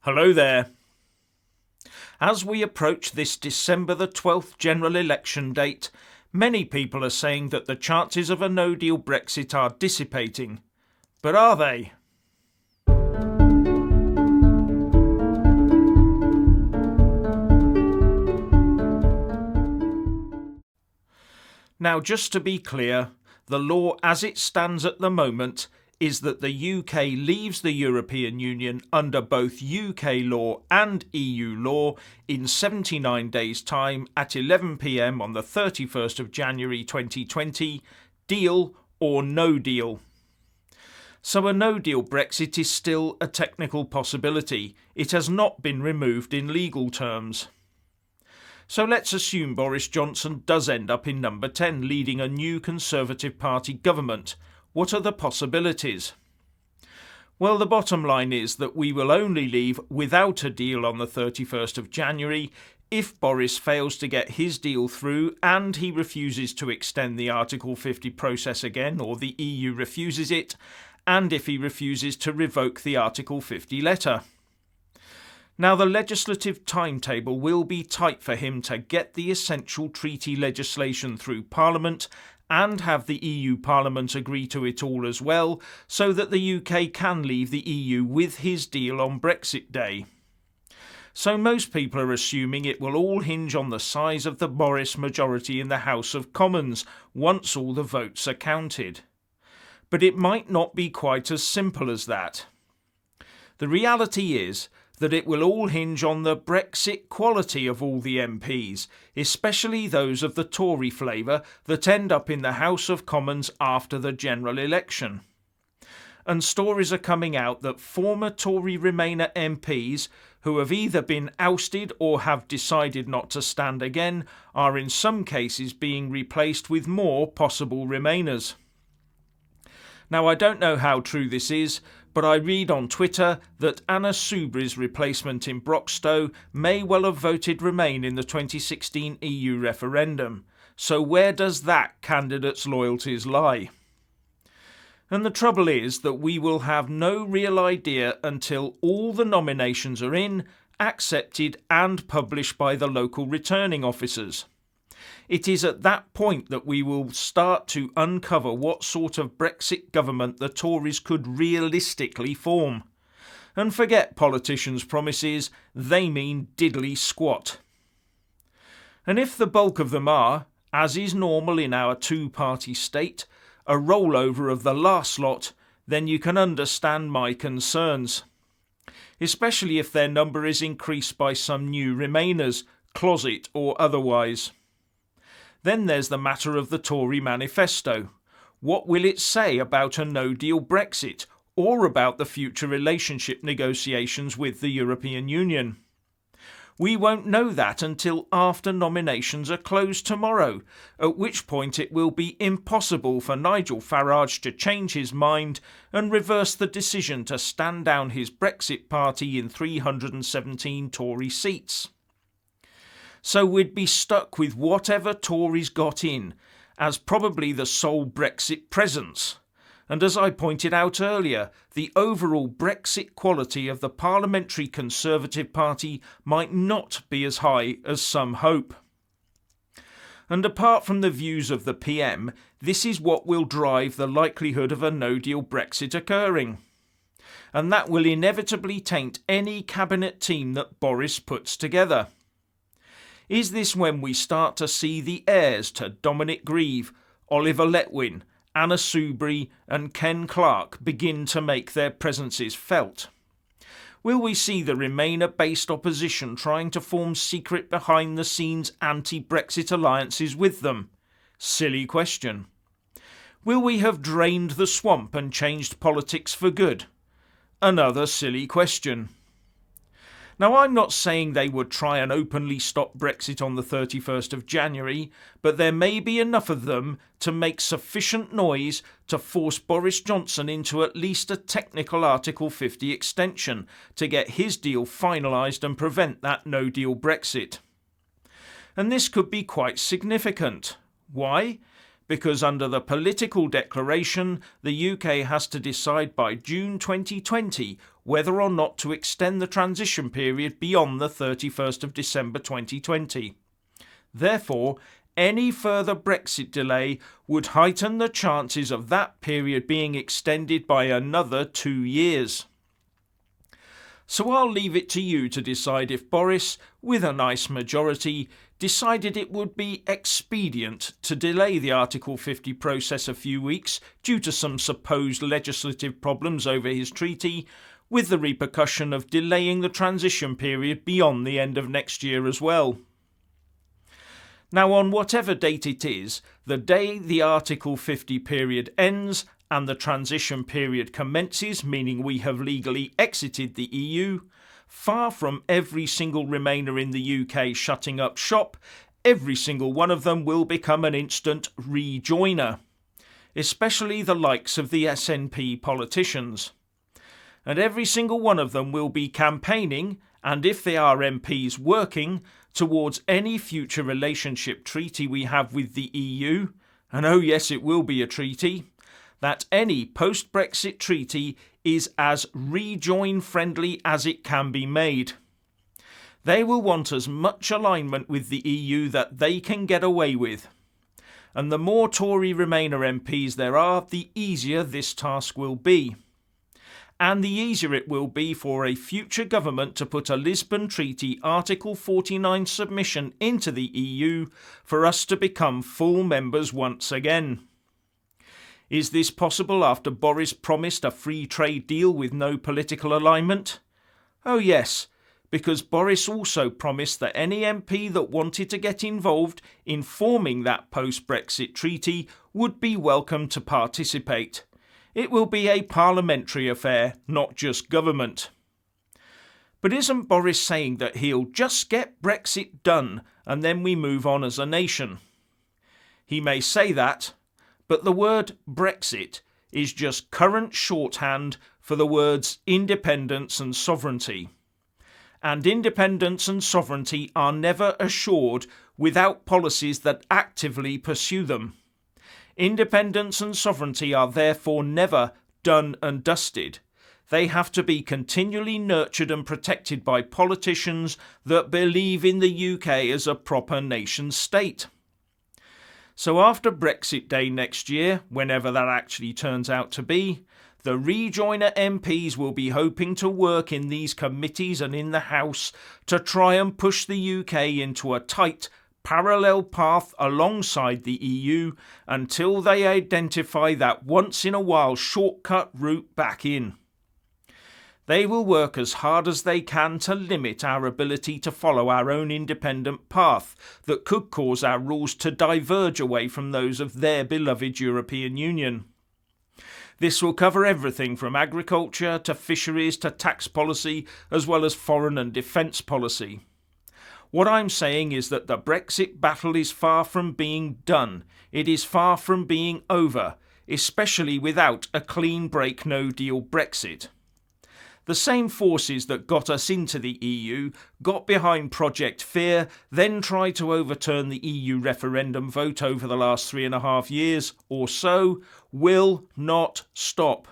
Hello there. As we approach this December the 12th general election date, many people are saying that the chances of a no-deal Brexit are dissipating. But are they? Now, just to be clear, the law as it stands at the moment is that the UK leaves the European Union under both UK law and EU law in 79 days' time at 11 p.m. on the 31st of January 2020, deal or no deal. So a no-deal Brexit is still a technical possibility. It has not been removed in legal terms. So let's assume Boris Johnson does end up in number 10, leading a new Conservative Party government. What are the possibilities? Well, the bottom line is that we will only leave without a deal on the 31st of January if Boris fails to get his deal through and he refuses to extend the Article 50 process again, or the EU refuses it, and if he refuses to revoke the Article 50 letter. Now, the legislative timetable will be tight for him to get the essential treaty legislation through Parliament and have the EU Parliament agree to it all as well, so that the UK can leave the EU with his deal on Brexit Day. So most people are assuming it will all hinge on the size of the Boris majority in the House of Commons once all the votes are counted. But it might not be quite as simple as that. The reality is that it will all hinge on the Brexit quality of all the MPs, especially those of the Tory flavour that end up in the House of Commons after the general election. And stories are coming out that former Tory Remainer MPs who have either been ousted or have decided not to stand again are in some cases being replaced with more possible Remainers. Now, I don't know how true this is, but I read on Twitter that Anna Soubry's replacement in Broxtowe may well have voted Remain in the 2016 EU referendum. So where does that candidate's loyalties lie? And the trouble is that we will have no real idea until all the nominations are in, accepted and published by the local returning officers. It is at that point that we will start to uncover what sort of Brexit government the Tories could realistically form. And forget politicians' promises, they mean diddly squat. And if the bulk of them are, as is normal in our two-party state, a rollover of the last lot, then you can understand my concerns. Especially if their number is increased by some new Remainers, closet or otherwise. Then there's the matter of the Tory manifesto. What will it say about a no-deal Brexit or about the future relationship negotiations with the European Union? We won't know that until after nominations are closed tomorrow, at which point it will be impossible for Nigel Farage to change his mind and reverse the decision to stand down his Brexit party in 317 Tory seats. So we'd be stuck with whatever Tories got in, as probably the sole Brexit presence. And as I pointed out earlier, the overall Brexit quality of the Parliamentary Conservative Party might not be as high as some hope. And apart from the views of the PM, this is what will drive the likelihood of a no-deal Brexit occurring. And that will inevitably taint any cabinet team that Boris puts together. Is this when we start to see the heirs to Dominic Grieve, Oliver Letwin, Anna Soubry and Ken Clarke begin to make their presences felt? Will we see the Remainer-based opposition trying to form secret behind-the-scenes anti-Brexit alliances with them? Silly question. Will we have drained the swamp and changed politics for good? Another silly question. Now, I'm not saying they would try and openly stop Brexit on the 31st of January, but there may be enough of them to make sufficient noise to force Boris Johnson into at least a technical Article 50 extension to get his deal finalised and prevent that no-deal Brexit. And this could be quite significant. Why? because under the political declaration, the UK has to decide by June 2020 whether or not to extend the transition period beyond the 31st of December 2020. Therefore, any further Brexit delay would heighten the chances of that period being extended by another 2 years. So I'll leave it to you to decide if Boris, with a nice majority, decided it would be expedient to delay the Article 50 process a few weeks due to some supposed legislative problems over his treaty, with the repercussion of delaying the transition period beyond the end of next year as well. Now, on whatever date it is, the day the Article 50 period ends and the transition period commences, meaning we have legally exited the EU, far from every single Remainer in the UK shutting up shop, every single one of them will become an instant rejoiner, especially the likes of the SNP politicians. And every single one of them will be campaigning, and if they are MPs working, towards any future relationship treaty we have with the EU, and oh yes, it will be a treaty, that any post-Brexit treaty is as rejoin-friendly as it can be made. They will want as much alignment with the EU that they can get away with. And the more Tory Remainer MPs there are, the easier this task will be. And the easier it will be for a future government to put a Lisbon Treaty Article 49 submission into the EU for us to become full members once again. Is this possible after Boris promised a free trade deal with no political alignment? Oh yes, because Boris also promised that any MP that wanted to get involved in forming that post-Brexit treaty would be welcome to participate. It will be a parliamentary affair, not just government. But isn't Boris saying that he'll just get Brexit done and then we move on as a nation? He may say that, but the word Brexit is just current shorthand for the words independence and sovereignty. And independence and sovereignty are never assured without policies that actively pursue them. Independence and sovereignty are therefore never done and dusted. They have to be continually nurtured and protected by politicians that believe in the UK as a proper nation state. So after Brexit Day next year, whenever that actually turns out to be, the rejoiner MPs will be hoping to work in these committees and in the House to try and push the UK into a tight, parallel path alongside the EU until they identify that once-in-a-while shortcut route back in. They will work as hard as they can to limit our ability to follow our own independent path that could cause our rules to diverge away from those of their beloved European Union. This will cover everything from agriculture to fisheries to tax policy, as well as foreign and defence policy. What I'm saying is that the Brexit battle is far from being done. It is far from being over, especially without a clean break no-deal Brexit. The same forces that got us into the EU, got behind Project Fear, then tried to overturn the EU referendum vote over the last 3.5 years or so, will not stop.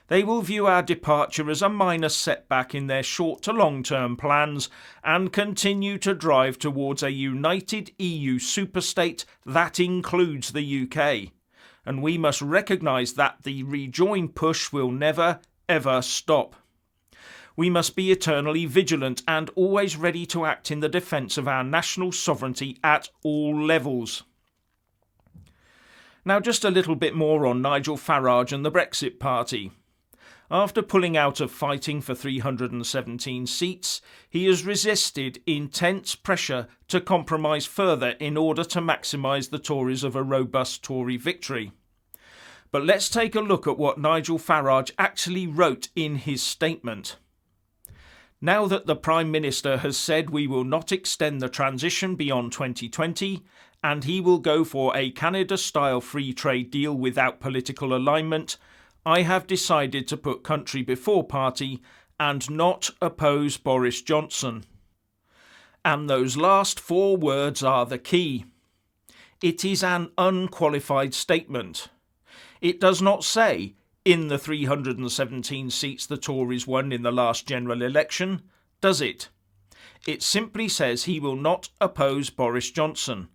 They will view our departure as a minor setback in their short to long-term plans and continue to drive towards a united EU superstate that includes the UK. And we must recognise that the rejoin push will never, ever stop. We must be eternally vigilant and always ready to act in the defence of our national sovereignty at all levels. Now just a little bit more on Nigel Farage and the Brexit Party. After pulling out of fighting for 317 seats, he has resisted intense pressure to compromise further in order to maximise the Tories of a robust Tory victory. But let's take a look at what Nigel Farage actually wrote in his statement. Now that the Prime Minister has said we will not extend the transition beyond 2020, and he will go for a Canada-style free trade deal without political alignment, I have decided to put country before party and not oppose Boris Johnson. And those last 4 words are the key. It is an unqualified statement. It does not say, in the 317 seats the Tories won in the last general election, does it? It simply says he will not oppose Boris Johnson,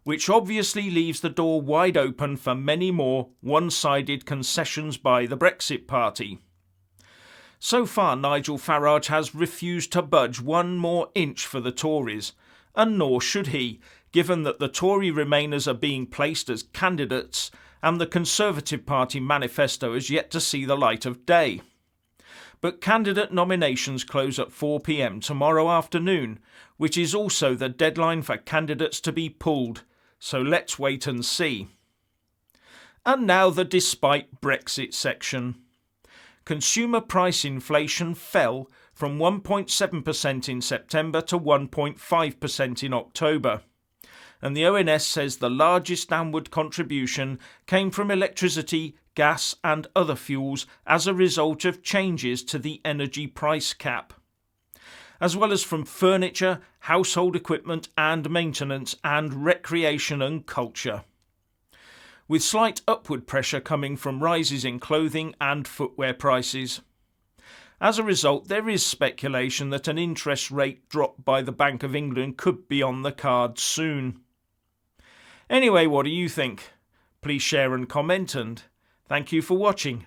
which obviously leaves the door wide open for many more one-sided concessions by the Brexit Party. So far, Nigel Farage has refused to budge one more inch for the Tories, and nor should he, given that the Tory Remainers are being placed as candidates and the Conservative Party manifesto has yet to see the light of day. But candidate nominations close at 4 p.m. tomorrow afternoon, which is also the deadline for candidates to be pulled, so let's wait and see. And now the despite Brexit section. Consumer price inflation fell from 1.7% in September to 1.5% in October. And the ONS says the largest downward contribution came from electricity, gas and other fuels as a result of changes to the energy price cap, as well as from furniture, household equipment and maintenance, and recreation and culture, with slight upward pressure coming from rises in clothing and footwear prices. As a result, there is speculation that an interest rate drop by the Bank of England could be on the cards soon. Anyway, what do you think? Please share and comment, and thank you for watching.